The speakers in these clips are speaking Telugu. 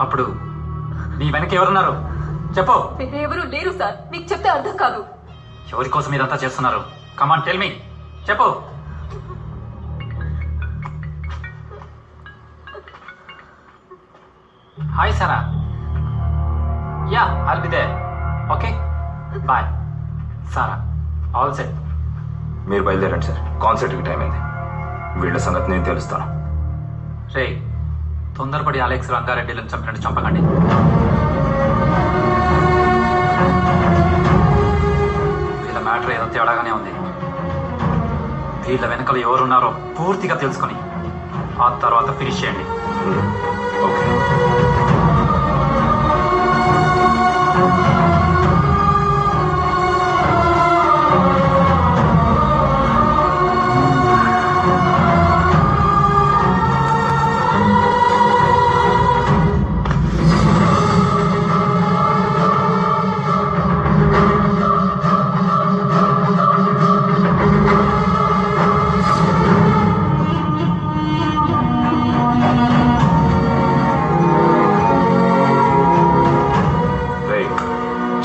అప్పుడు నీ వెనక ఎవరున్నారు చెప్పు. ఎవరు లేరు సార్, మీకు చెప్తే అర్థం కాదు. ఎవరి కోసం ఇదంతా చేస్తున్నారు? కమాన్ టెల్ మీ, చెప్పు. Hi Sara. Yeah I'll be there. Okay bye Sara. All set. మీరు బయలుదేరండి సార్, కాన్సర్ట్కి టైం అయింది. వీళ్ళ సంగతి నేను తెలుస్తాను. రే తొందరపడి అలెక్స్ రంగారెడ్డిలను చంపినట్టు చంపకండి. వీళ్ళ మ్యాటర్ ఏదో తేడాగానే ఉంది. వీళ్ళ వెనకలు ఎవరున్నారో పూర్తిగా తెలుసుకొని ఆ తర్వాత ఫినిష్ చేయండి. ఓకే.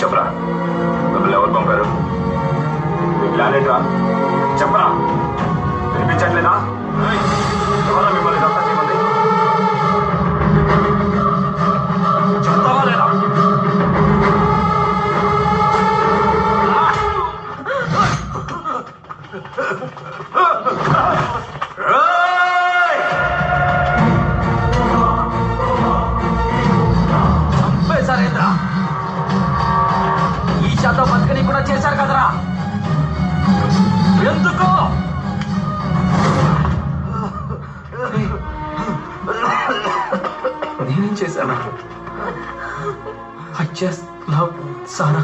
చెప్పరా, మిమ్మల్ని ఎవరు పంపారు? మీ ప్లాన్ ఏంట్రా? చెప్పరా, వినిపించట్లేదా? ఎవరా మిమ్మల్ని దత్తా చేయమంది? చెప్తావా లేదా? చంపేశారేంద్రా? ఈశాతో బతుకని కూడా చేశారు కదరా, ఎందుకు? నేనేం చేశాను? I just love Sara.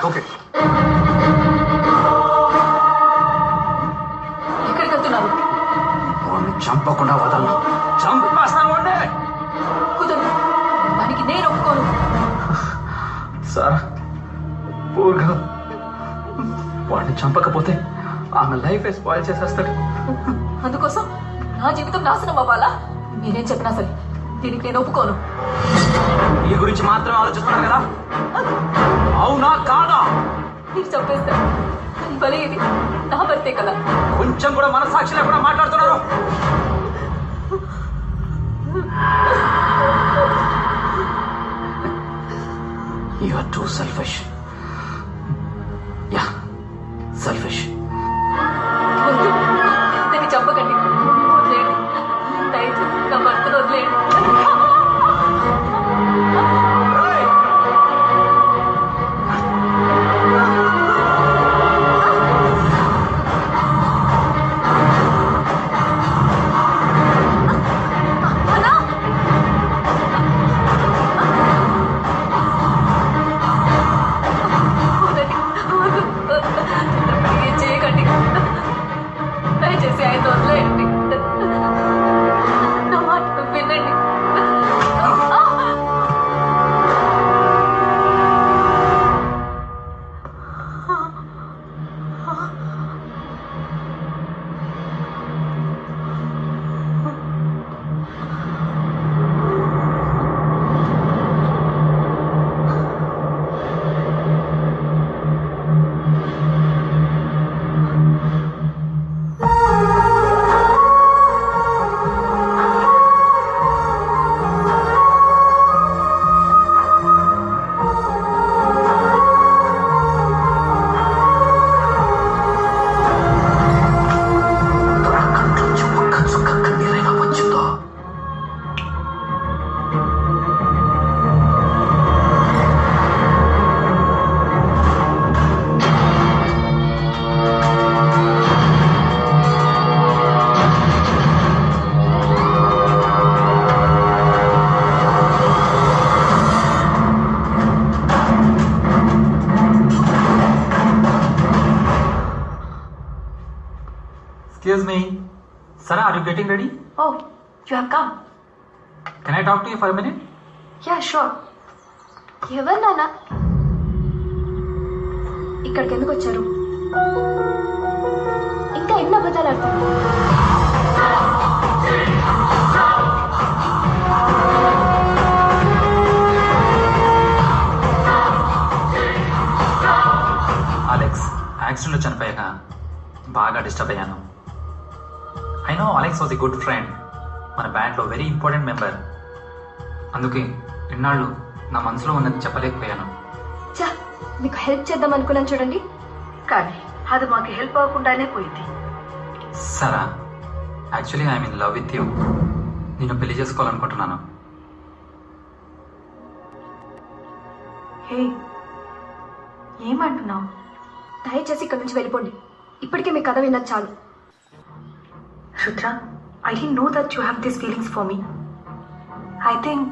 Okay. ఎక్కడికి వెళ్తున్నారు? వాడిని చంపకుండా వదలను. చంపేస్తాను వాడిని. కుదరదు, దానికి నేను ఒప్పుకోను. సారా పూర్గా వాడిని చంపకపోతే ఆమె లైఫ్ స్పాయిల్ చేసేస్తాడు. అందుకోసం నా జీవితం నాశనం అవ్వాలా? మీరేం చెప్పినా సరే దీనికి నేను ఒప్పుకోను. నీ గురించి మాత్రమే ఆలోచిస్తున్నాను కదా, అవునా కాదా? మీరు చంపేస్తారు, కానీ బలి ఇది నా భర్తే కదా. కొంచెం కూడా మనసాక్షి లేకుండా మాట్లాడుతున్నారు. You are too selfish. Yeah, selfish. వద్దు, దాన్ని చంపకండి, వదిలేయండి. దయచేసి నా భర్తను వదిలేయండి. I'm getting ready. Oh, you have come. Can I talk to you for a minute? Yeah, sure. ఎవరు నాన్న? ఇక్కడికి ఎందుకు వచ్చారు? ఇంకా ఎన్ని అబద్ధాలు ఆడుతున్నారు? అలెక్స్ యాక్సిడెంట్లో చనిపోయాక బాగా డిస్టర్బ్ అయ్యాను. I know Alex was a good friend, మన బ్యాండ్లో వెరీ ఇంపార్టెంట్ మెంబర్. అందుకే ఇన్నాళ్ళు నా మనసులో ఉన్నది చెప్పలేకపోయాను. చా, మీకు హెల్ప్ చేద్దాం అనుకున్నాను చూడండి, కానీ అది మాకు హెల్ప్ అవ్వకుండానే పోయింది. సరా, actually I'm in love with you. నేను పెళ్లి చేసుకోవాలనుకుంటున్నాను. హే, ఏమంటున్నావు? దయచేసి ఇక్కడి నుంచి వెళ్ళిపోండి. ఇప్పటికే మీ కథ విన్నది చాలు. Rudra, I don't know that you have this feelings for me. I think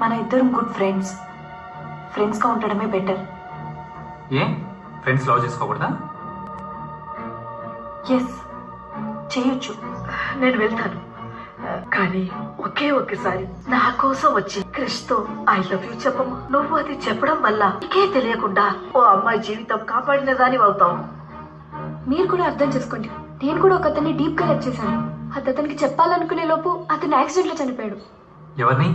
మన ఇద్దరం గుడ్ ఫ్రెండ్స్గా ఉండడమే బెటర్. ఏ ఫ్రెండ్స్ లవ్ చేసుకోకూడదా? ఎస్, చేయొచ్చు. నేను వెళ్తాను, కానీ ఒకేసారి నా కోసం వచ్చి క్రిష్తో ఐ లవ్ యూ చెప్పము. నువ్వు అది చెప్పడం వల్ల నీకే తెలియకుండా ఓ అమ్మాయి జీవితం కాపాడినదాని అవుతావు. మీరు కూడా అర్థం చేసుకోండి, నేను కూడా ఒక అతన్ని డీప్ గా లవ్ చేశాను. అది అతనికి చెప్పాలనుకునే లోపు అతను యాక్సిడెంట్ లో చనిపోయాడు. ఎవరిని?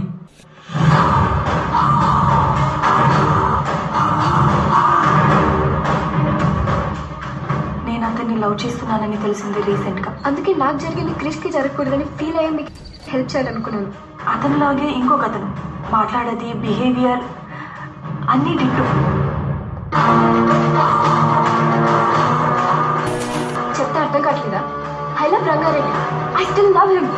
నేను అతన్ని లవ్ చేస్తున్నానని తెలిసింది రీసెంట్ గా. అందుకే నాకు జరిగింది క్రిష్ కి జరగకూడదని ఫీల్ అయ్యి మీకు హెల్ప్ చేయాలనుకున్నాను. అతనిలాగే ఇంకొక అతను మాట్లాడేది, బిహేవియర్ అన్ని డిట్టు. చెప్తే అర్థం కావట్లేదా? I love Rangareddy. I still love him.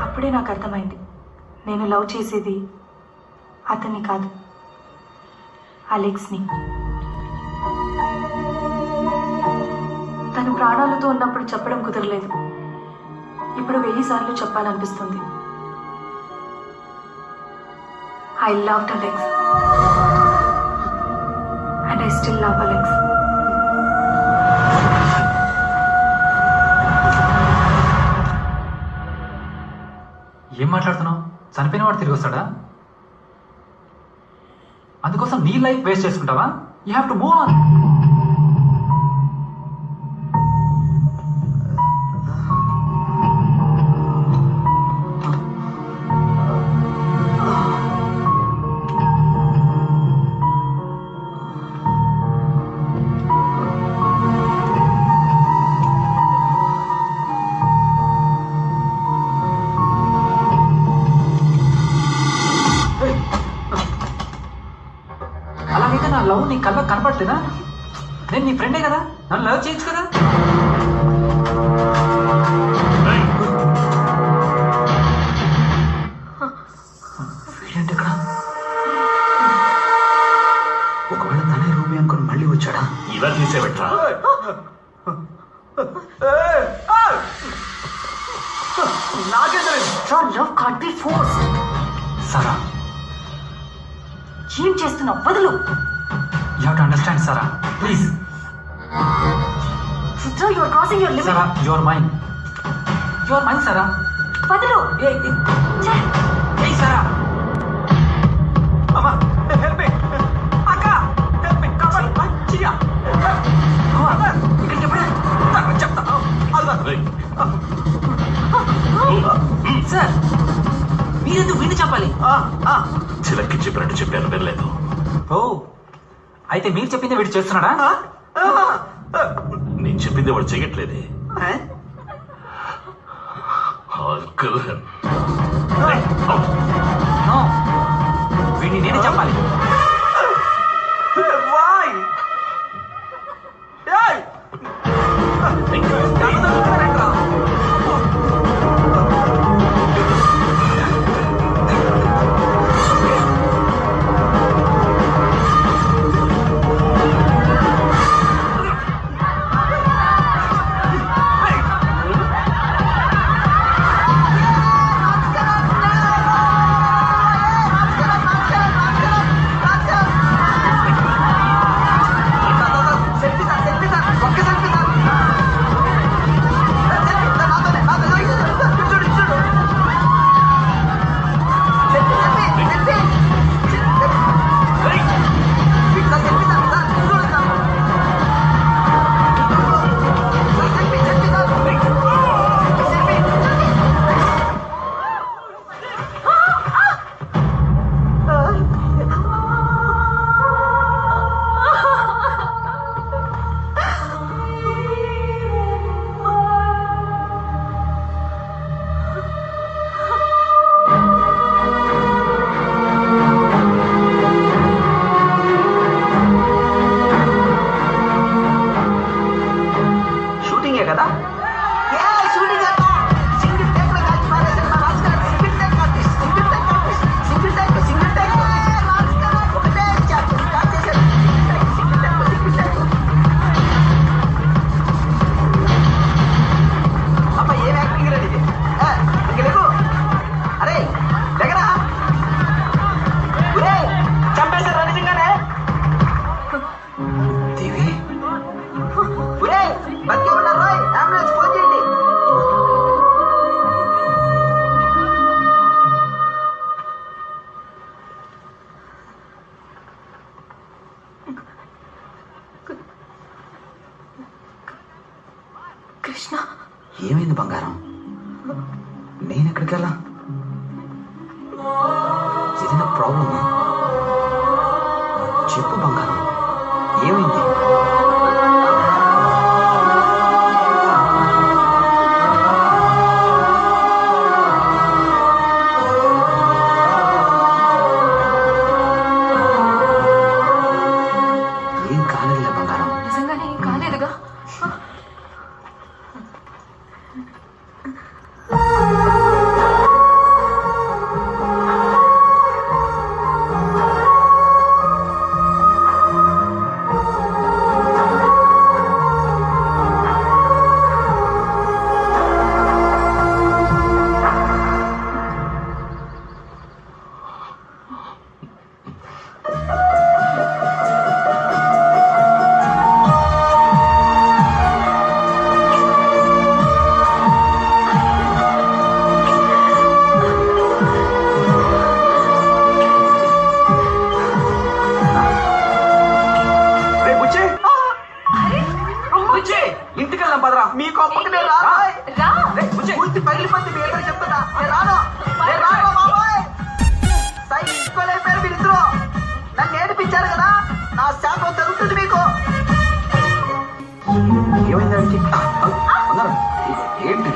అప్పుడే నాకు అర్థమైంది, నేను లవ్ చేసేది అతన్ని కాదు, అలెక్స్ని. తను ప్రాణాలతో ఉన్నప్పుడు చెప్పడం కుదరలేదు. ఇప్పుడు 1000 సార్లు చెప్పాలనిపిస్తుంది. I loved Alex and I still love Alex. ఏం మాట్లాడుతున్నావు? చనిపోయిన వాడు తిరిగి వస్తాడా? అందుకోసం నీ లైఫ్ వేస్ట్ చేసుకుంటావా? You have to move on. అలాగైతే నా లవ్ నీ కళ్ళకు కనపడలేదా? నేను నీ ఫ్రెండే కదా, నన్ను లవ్ చేయొచ్చు కదా. వీడేంటి ఇక్కడ? ఒకవేళ తనే రూబీ అనుకుని మళ్ళీ వచ్చాడా? ఇలా తీసేబెట్రా. Your love can't be forced. సారా, ఏం చేస్తున్నావు? వదులు. You have to understand Sara, please. Rudra, you are crossing your limit. Sara, you are mine. You are mine Sara. వదులు. ఛే! ఏయ్ సారా. అమ్మా, హెల్ప్ మీ. అక్క, హెల్ప్ మీ. కమల్, చియా. అమ్మా, ఇక్కడికి ఎప్పుడు? చెప్తా. సార్, మీరెందుకు విని చెప్పాలి? చిలక్కి చెప్పినట్టు చెప్పాను, వినలేదు. ఓ, అయితే మీరు చెప్పింది వీడు చేస్తున్నాడా? నేను చెప్పింది వాడు చెయ్యట్లేదే. నో, వీడిని నేనే చెప్పాలి. షూటింగే కదా షూటింగ్ సింగిల్ టేక్ లో కాల్చి పారేసాడు మా రాజుగారు. Single take artist, single take artist, single take ఒకటే కాల్ చేశాడు. సింగిల్ టేక్ అబ్బా ఏం యాక్టింగ్ రండి ఇది. లేకు అరే దగ్గరా చంపేశారు నిజంగానే. దేవి బతికే ఉన్నారు రాయ్, అంబులెన్స్ ఫోన్ చేయండి. కృష్ణ ఏమైంది బంగారం? నేను ఎక్కడికి వెళ్ళా? ఏదైనా ప్రాబ్లమా? చెప్పు బంగారం, ఏమైంది? ఏం కాలేదులే బంగారం. నిజంగానే ఏం కాలేదుగా? ఇంటికి వెళ్దాం పదరా. మీకు అప్పకనే పూర్తి పగిలిపోతే మీ ఎదురు చెప్తున్నా. రాను బాబాయ్. సైకోలేపారు మీరు ఇద్దరు. నన్ను ఏడిపించారు కదా, నా శాపం తగ్గుతుంది మీకు. ఏమైందంటే ఏంటి